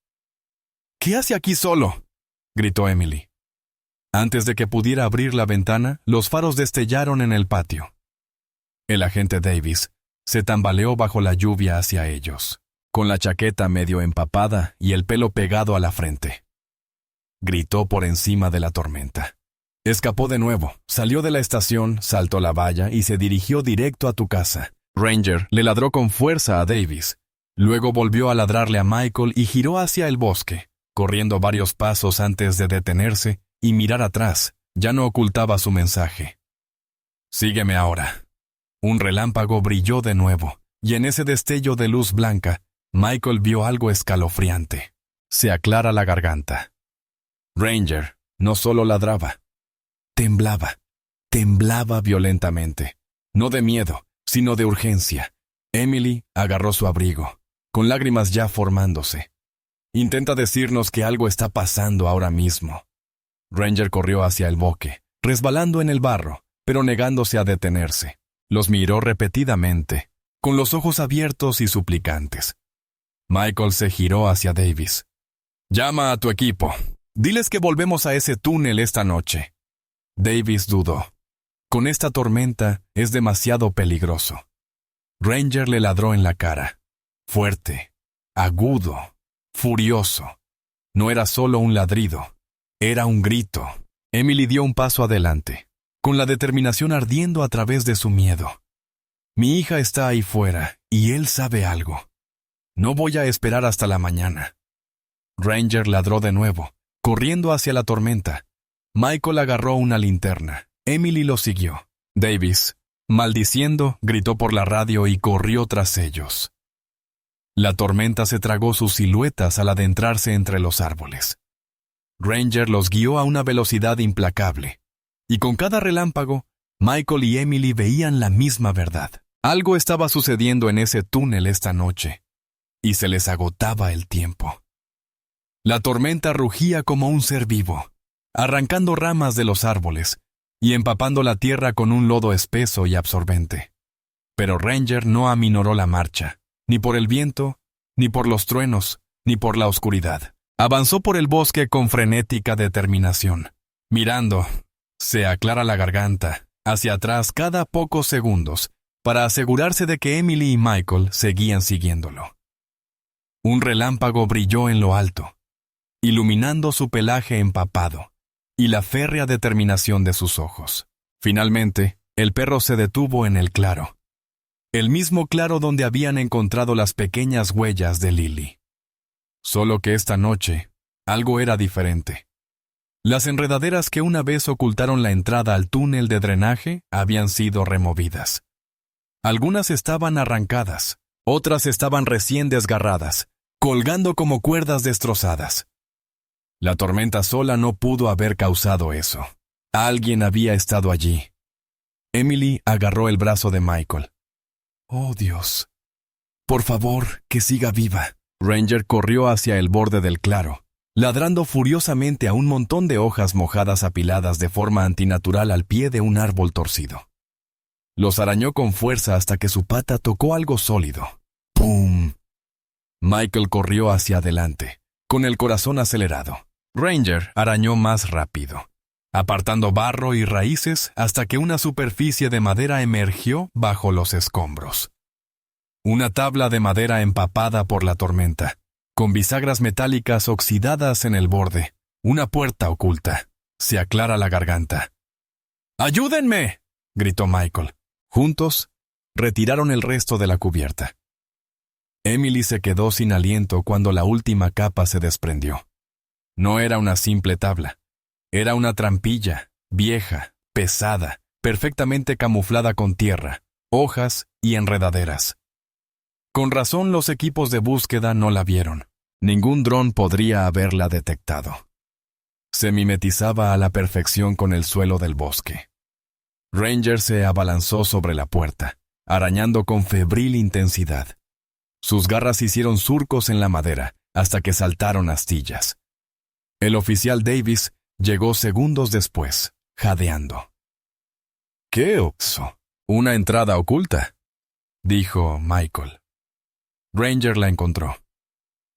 «¿Qué hace aquí solo?», gritó Emily. Antes de que pudiera abrir la ventana, los faros destellaron en el patio. El agente Davis se tambaleó bajo la lluvia hacia ellos, con la chaqueta medio empapada y el pelo pegado a la frente. Gritó por encima de la tormenta. Escapó de nuevo, salió de la estación, saltó la valla y se dirigió directo a tu casa. Ranger le ladró con fuerza a Davis. Luego volvió a ladrarle a Michael y giró hacia el bosque, corriendo varios pasos antes de detenerse y mirar atrás. Ya no ocultaba su mensaje. «Sígueme ahora». Un relámpago brilló de nuevo, y en ese destello de luz blanca, Michael vio algo escalofriante. Se aclara la garganta. Ranger no solo ladraba, temblaba violentamente. No de miedo, sino de urgencia. Emily agarró su abrigo, con lágrimas ya formándose. «Intenta decirnos que algo está pasando ahora mismo». Ranger corrió hacia el boque, resbalando en el barro, pero negándose a detenerse. Los miró repetidamente, con los ojos abiertos y suplicantes. Michael se giró hacia Davis. «Llama a tu equipo. Diles que volvemos a ese túnel esta noche». Davis dudó. Con esta tormenta es demasiado peligroso. Ranger le ladró en la cara. Fuerte, agudo, furioso. No era solo un ladrido, era un grito. Emily dio un paso adelante, con la determinación ardiendo a través de su miedo. «Mi hija está ahí fuera, y él sabe algo. No voy a esperar hasta la mañana». Ranger ladró de nuevo, corriendo hacia la tormenta. Michael agarró una linterna. Emily lo siguió. Davis, maldiciendo, gritó por la radio y corrió tras ellos. La tormenta se tragó sus siluetas al adentrarse entre los árboles. Ranger los guió a una velocidad implacable. Y con cada relámpago, Michael y Emily veían la misma verdad. Algo estaba sucediendo en ese túnel esta noche, y se les agotaba el tiempo. La tormenta rugía como un ser vivo, arrancando ramas de los árboles y empapando la tierra con un lodo espeso y absorbente. Pero Ranger no aminoró la marcha, ni por el viento, ni por los truenos, ni por la oscuridad. Avanzó por el bosque con frenética determinación, mirando, se aclara la garganta, hacia atrás cada pocos segundos, para asegurarse de que Emily y Michael seguían siguiéndolo. Un relámpago brilló en lo alto, iluminando su pelaje empapado y la férrea determinación de sus ojos. Finalmente, el perro se detuvo en el claro. El mismo claro donde habían encontrado las pequeñas huellas de Lily. Solo que esta noche, algo era diferente. Las enredaderas que una vez ocultaron la entrada al túnel de drenaje habían sido removidas. Algunas estaban arrancadas, otras estaban recién desgarradas, colgando como cuerdas destrozadas. La tormenta sola no pudo haber causado eso. Alguien había estado allí. Emily agarró el brazo de Michael. «Oh, Dios. Por favor, que siga viva». Ranger corrió hacia el borde del claro, ladrando furiosamente a un montón de hojas mojadas apiladas de forma antinatural al pie de un árbol torcido. Los arañó con fuerza hasta que su pata tocó algo sólido. ¡Pum! Michael corrió hacia adelante, con el corazón acelerado. Ranger arañó más rápido, apartando barro y raíces hasta que una superficie de madera emergió bajo los escombros. Una tabla de madera empapada por la tormenta, con bisagras metálicas oxidadas en el borde, una puerta oculta. Se aclara la garganta. «¡Ayúdenme!», gritó Michael. Juntos, retiraron el resto de la cubierta. Emily se quedó sin aliento cuando la última capa se desprendió. No era una simple tabla. Era una trampilla, vieja, pesada, perfectamente camuflada con tierra, hojas y enredaderas. Con razón los equipos de búsqueda no la vieron. Ningún dron podría haberla detectado. Se mimetizaba a la perfección con el suelo del bosque. Ranger se abalanzó sobre la puerta, arañando con febril intensidad. Sus garras hicieron surcos en la madera hasta que saltaron astillas. El oficial Davis llegó segundos después, jadeando. —¿Qué oso? —Una entrada oculta —dijo Michael. Ranger la encontró.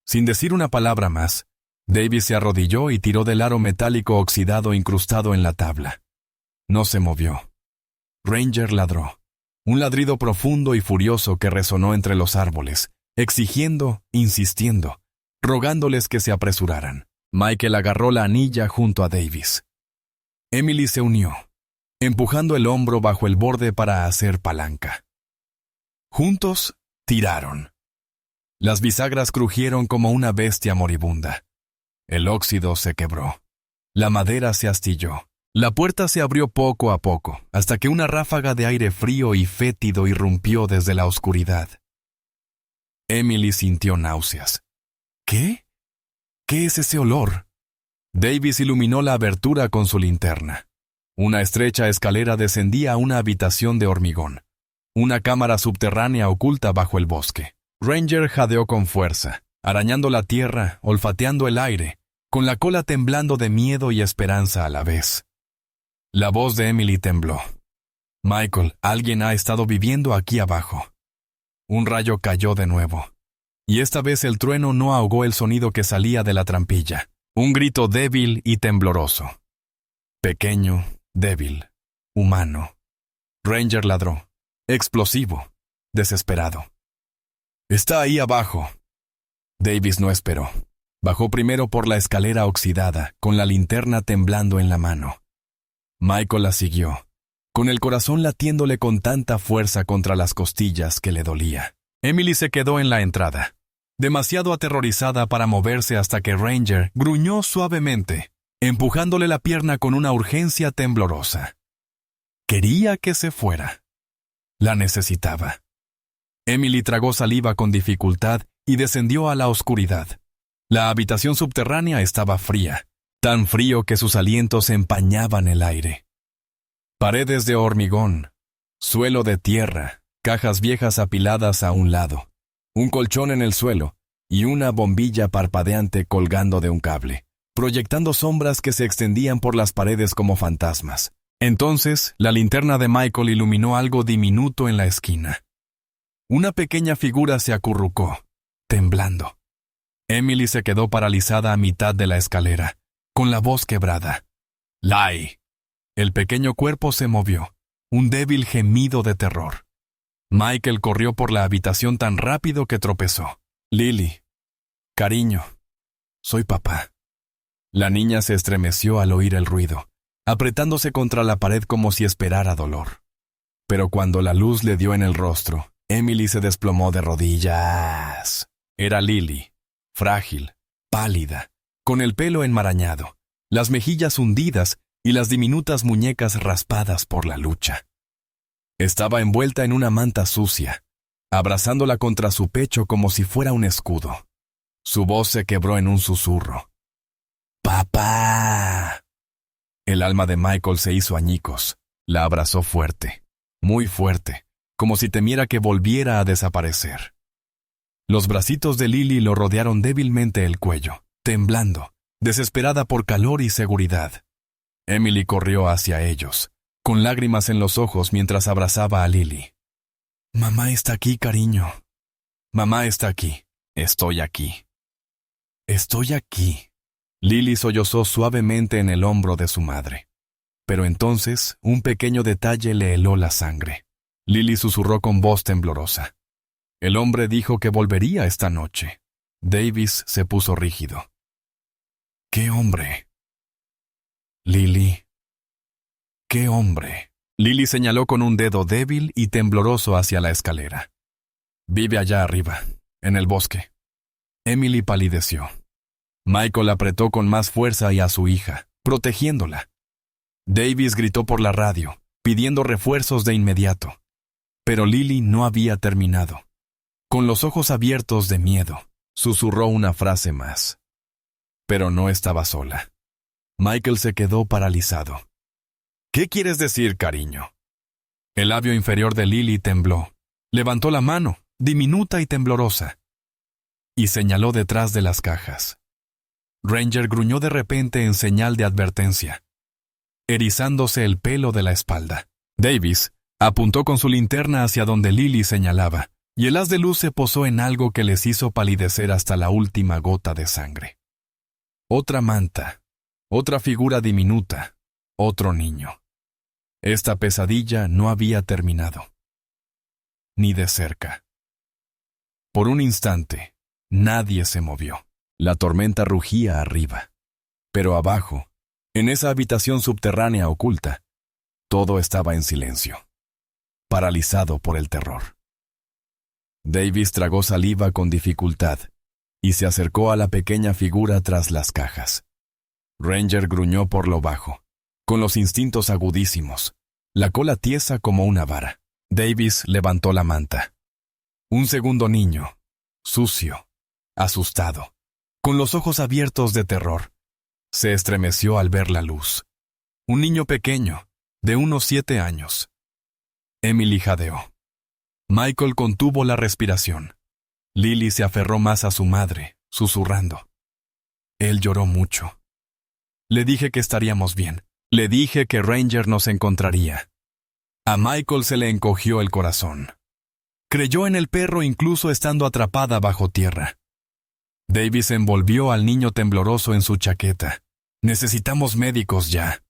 Sin decir una palabra más, Davis se arrodilló y tiró del aro metálico oxidado incrustado en la tabla. No se movió. Ranger ladró. Un ladrido profundo y furioso que resonó entre los árboles, exigiendo, insistiendo, rogándoles que se apresuraran. Michael agarró la anilla junto a Davis. Emily se unió, empujando el hombro bajo el borde para hacer palanca. Juntos, tiraron. Las bisagras crujieron como una bestia moribunda. El óxido se quebró. La madera se astilló. La puerta se abrió poco a poco, hasta que una ráfaga de aire frío y fétido irrumpió desde la oscuridad. Emily sintió náuseas. ¿Qué? ¿Qué es ese olor? Davis iluminó la abertura con su linterna. Una estrecha escalera descendía a una habitación de hormigón. Una cámara subterránea oculta bajo el bosque. Ranger jadeó con fuerza, arañando la tierra, olfateando el aire, con la cola temblando de miedo y esperanza a la vez. La voz de Emily tembló. Michael, alguien ha estado viviendo aquí abajo. Un rayo cayó de nuevo. Y esta vez el trueno no ahogó el sonido que salía de la trampilla. Un grito débil y tembloroso. Pequeño, débil, humano. Ranger ladró. Explosivo. Desesperado. «Está ahí abajo». Davis no esperó. Bajó primero por la escalera oxidada, con la linterna temblando en la mano. Michael la siguió, con el corazón latiéndole con tanta fuerza contra las costillas que le dolía. Emily se quedó en la entrada, demasiado aterrorizada para moverse hasta que Ranger gruñó suavemente, empujándole la pierna con una urgencia temblorosa. Quería que se fuera. La necesitaba. Emily tragó saliva con dificultad y descendió a la oscuridad. La habitación subterránea estaba fría, tan frío que sus alientos empañaban el aire. Paredes de hormigón, suelo de tierra, cajas viejas apiladas a un lado, un colchón en el suelo y una bombilla parpadeante colgando de un cable, proyectando sombras que se extendían por las paredes como fantasmas. Entonces, la linterna de Michael iluminó algo diminuto en la esquina. Una pequeña figura se acurrucó, temblando. Emily se quedó paralizada a mitad de la escalera, con la voz quebrada. «Lai». El pequeño cuerpo se movió, un débil gemido de terror. Michael corrió por la habitación tan rápido que tropezó. «Lily, cariño, soy papá». La niña se estremeció al oír el ruido, apretándose contra la pared como si esperara dolor. Pero cuando la luz le dio en el rostro, Emily se desplomó de rodillas. Era Lily, frágil, pálida, con el pelo enmarañado, las mejillas hundidas y las diminutas muñecas raspadas por la lucha. Estaba envuelta en una manta sucia, abrazándola contra su pecho como si fuera un escudo. Su voz se quebró en un susurro. «¡Papá!». El alma de Michael se hizo añicos. La abrazó fuerte, muy fuerte, como si temiera que volviera a desaparecer. Los bracitos de Lily lo rodearon débilmente el cuello, temblando, desesperada por calor y seguridad. Emily corrió hacia ellos, con lágrimas en los ojos mientras abrazaba a Lily. «Mamá está aquí, cariño. Mamá está aquí. Estoy aquí. Estoy aquí». Lily sollozó suavemente en el hombro de su madre. Pero entonces, un pequeño detalle le heló la sangre. Lily susurró con voz temblorosa. El hombre dijo que volvería esta noche. Davis se puso rígido. «¿Qué hombre?» «Lily». «¿Qué hombre?» Lily señaló con un dedo débil y tembloroso hacia la escalera. «Vive allá arriba, en el bosque». Emily palideció. Michael apretó con más fuerza y a su hija, protegiéndola. Davis gritó por la radio, pidiendo refuerzos de inmediato. Pero Lily no había terminado. Con los ojos abiertos de miedo, susurró una frase más. Pero no estaba sola. Michael se quedó paralizado. «¿Qué quieres decir, cariño?» El labio inferior de Lily tembló, Levantó la mano, diminuta y temblorosa, y señaló detrás de las cajas. Ranger gruñó de repente en señal de advertencia, erizándose el pelo de la espalda. Davis apuntó con su linterna hacia donde Lily señalaba, y el haz de luz se posó en algo que les hizo palidecer hasta la última gota de sangre. Otra manta, otra figura diminuta, otro niño. Esta pesadilla no había terminado. Ni de cerca. Por un instante, nadie se movió. La tormenta rugía arriba. Pero abajo, en esa habitación subterránea oculta, todo estaba en silencio, paralizado por el terror. Davis tragó saliva con dificultad y se acercó a la pequeña figura tras las cajas. Ranger gruñó por lo bajo, con los instintos agudísimos, la cola tiesa como una vara. Davis levantó la manta. Un segundo niño, sucio, asustado, con los ojos abiertos de terror, se estremeció al ver la luz. Un niño pequeño, de unos 7 años. Emily jadeó. Michael contuvo la respiración. Lily se aferró más a su madre, susurrando. Él lloró mucho. Le dije que estaríamos bien. Le dije que Ranger nos encontraría. A Michael se le encogió el corazón. Creyó en el perro incluso estando atrapada bajo tierra. Davis envolvió al niño tembloroso en su chaqueta. Necesitamos médicos ya.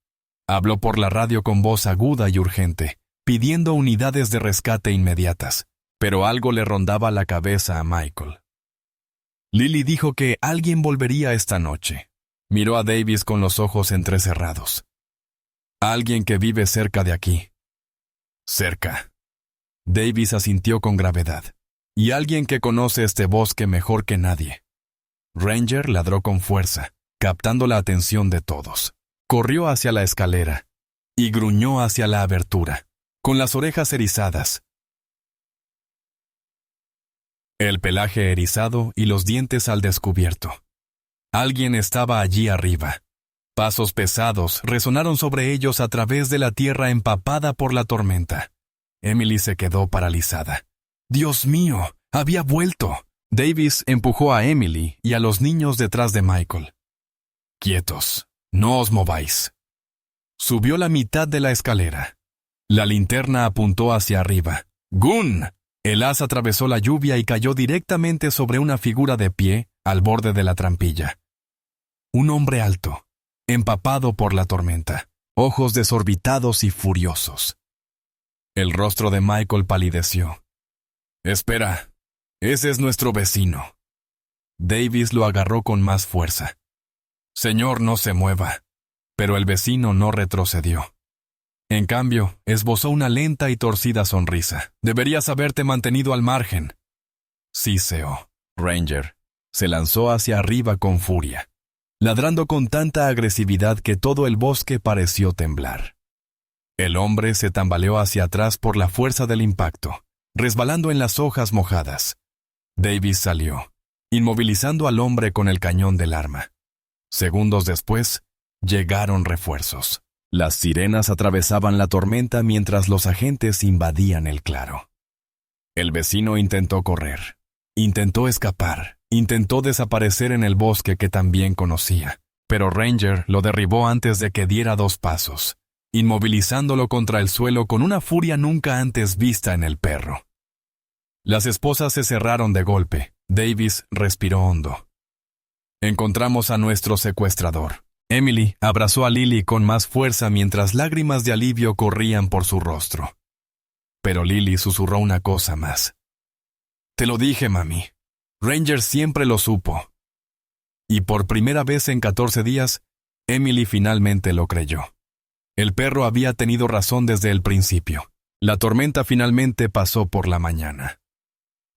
Habló por la radio con voz aguda y urgente, pidiendo unidades de rescate inmediatas, pero algo le rondaba la cabeza a Michael. Lily dijo que alguien volvería esta noche. Miró a Davis con los ojos entrecerrados. Alguien que vive cerca de aquí. Cerca. Davis asintió con gravedad. Y alguien que conoce este bosque mejor que nadie. Ranger ladró con fuerza, captando la atención de todos. Corrió hacia la escalera y gruñó hacia la abertura, con las orejas erizadas. El pelaje erizado y los dientes al descubierto. Alguien estaba allí arriba. Pasos pesados resonaron sobre ellos a través de la tierra empapada por la tormenta. Emily se quedó paralizada. ¡Dios mío! ¡Había vuelto! Davis empujó a Emily y a los niños detrás de Michael. «Quietos, no os mováis». Subió la mitad de la escalera. La linterna apuntó hacia arriba. ¡Gun! El haz atravesó la lluvia y cayó directamente sobre una figura de pie al borde de la trampilla. Un hombre alto, empapado por la tormenta, ojos desorbitados y furiosos. El rostro de Michael palideció. «Espera, ese es nuestro vecino». Davis lo agarró con más fuerza. «Señor, no se mueva». Pero el vecino no retrocedió. En cambio, esbozó una lenta y torcida sonrisa. «Deberías haberte mantenido al margen». Siseó. Ranger se lanzó hacia arriba con furia, ladrando con tanta agresividad que todo el bosque pareció temblar. El hombre se tambaleó hacia atrás por la fuerza del impacto, resbalando en las hojas mojadas. Davis salió, inmovilizando al hombre con el cañón del arma. Segundos después, llegaron refuerzos. Las sirenas atravesaban la tormenta mientras los agentes invadían el claro. El vecino intentó correr, intentó escapar, intentó desaparecer en el bosque que también conocía, pero Ranger lo derribó antes de que diera 2 pasos, inmovilizándolo contra el suelo con una furia nunca antes vista en el perro. Las esposas se cerraron de golpe. Davis respiró hondo. Encontramos a nuestro secuestrador. Emily abrazó a Lily con más fuerza mientras lágrimas de alivio corrían por su rostro. Pero Lily susurró una cosa más. «Te lo dije, mami. Ranger siempre lo supo». Y por primera vez en 14 días, Emily finalmente lo creyó. El perro había tenido razón desde el principio. La tormenta finalmente pasó por la mañana.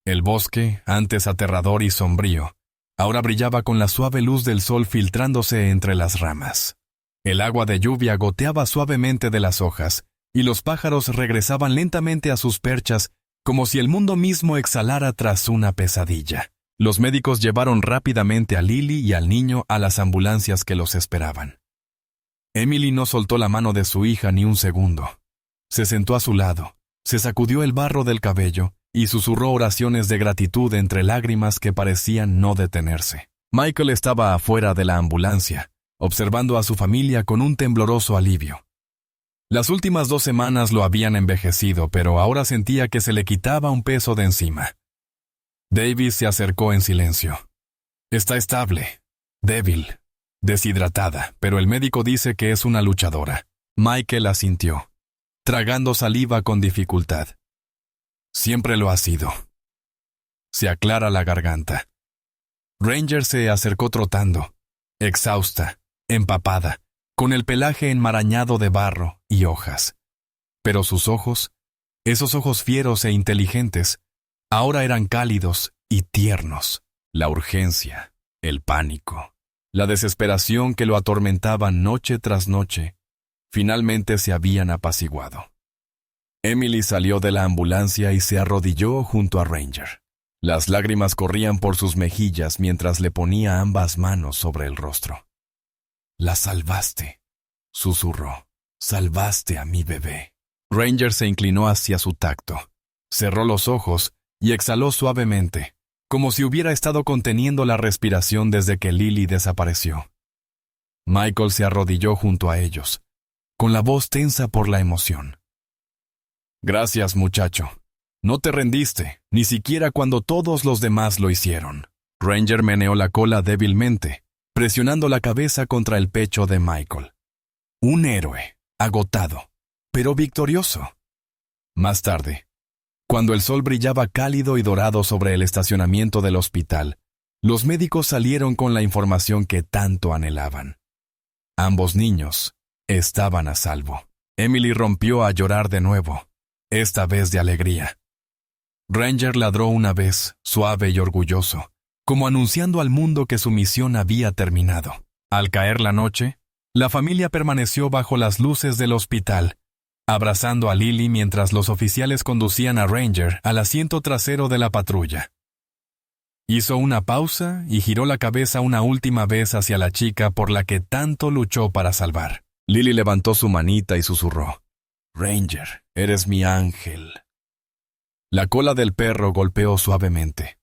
El bosque, antes aterrador y sombrío, ahora brillaba con la suave luz del sol filtrándose entre las ramas. El agua de lluvia goteaba suavemente de las hojas, y los pájaros regresaban lentamente a sus perchas como si el mundo mismo exhalara tras una pesadilla. Los médicos llevaron rápidamente a Lily y al niño a las ambulancias que los esperaban. Emily no soltó la mano de su hija ni un segundo. Se sentó a su lado, se sacudió el barro del cabello y susurró oraciones de gratitud entre lágrimas que parecían no detenerse. Michael estaba afuera de la ambulancia, observando a su familia con un tembloroso alivio. Las últimas 2 semanas lo habían envejecido, pero ahora sentía que se le quitaba un peso de encima. Davis se acercó en silencio. Está estable, débil, deshidratada, pero el médico dice que es una luchadora. Michael asintió, tragando saliva con dificultad. Siempre lo ha sido. Se aclara la garganta. Ranger se acercó trotando, exhausta, empapada, con el pelaje enmarañado de barro y hojas. Pero sus ojos, esos ojos fieros e inteligentes, ahora eran cálidos y tiernos. La urgencia, el pánico, la desesperación que lo atormentaban noche tras noche, finalmente se habían apaciguado. Emily salió de la ambulancia y se arrodilló junto a Ranger. Las lágrimas corrían por sus mejillas mientras le ponía ambas manos sobre el rostro. «La salvaste», susurró. «Salvaste a mi bebé». Ranger se inclinó hacia su tacto, cerró los ojos y exhaló suavemente, como si hubiera estado conteniendo la respiración desde que Lily desapareció. Michael se arrodilló junto a ellos, con la voz tensa por la emoción. «Gracias, muchacho. No te rendiste, ni siquiera cuando todos los demás lo hicieron». Ranger meneó la cola débilmente, presionando la cabeza contra el pecho de Michael. Un héroe, agotado, pero victorioso. Más tarde, cuando el sol brillaba cálido y dorado sobre el estacionamiento del hospital, los médicos salieron con la información que tanto anhelaban. Ambos niños estaban a salvo. Emily rompió a llorar de nuevo, esta vez de alegría. Ranger ladró una vez, suave y orgulloso, como anunciando al mundo que su misión había terminado. Al caer la noche, la familia permaneció bajo las luces del hospital, abrazando a Lily mientras los oficiales conducían a Ranger al asiento trasero de la patrulla. Hizo una pausa y giró la cabeza una última vez hacia la chica por la que tanto luchó para salvar. Lily levantó su manita y susurró: «Ranger, eres mi ángel». La cola del perro golpeó suavemente.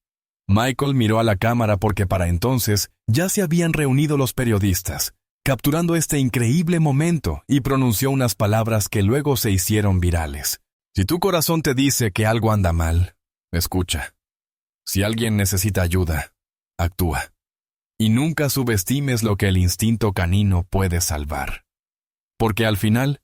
Michael miró a la cámara porque para entonces ya se habían reunido los periodistas, capturando este increíble momento, y pronunció unas palabras que luego se hicieron virales. Si tu corazón te dice que algo anda mal, escucha. Si alguien necesita ayuda, actúa. Y nunca subestimes lo que el instinto canino puede salvar. Porque al final,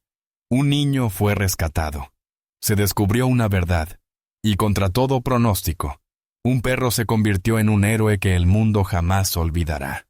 un niño fue rescatado. Se descubrió una verdad, y contra todo pronóstico, un perro se convirtió en un héroe que el mundo jamás olvidará.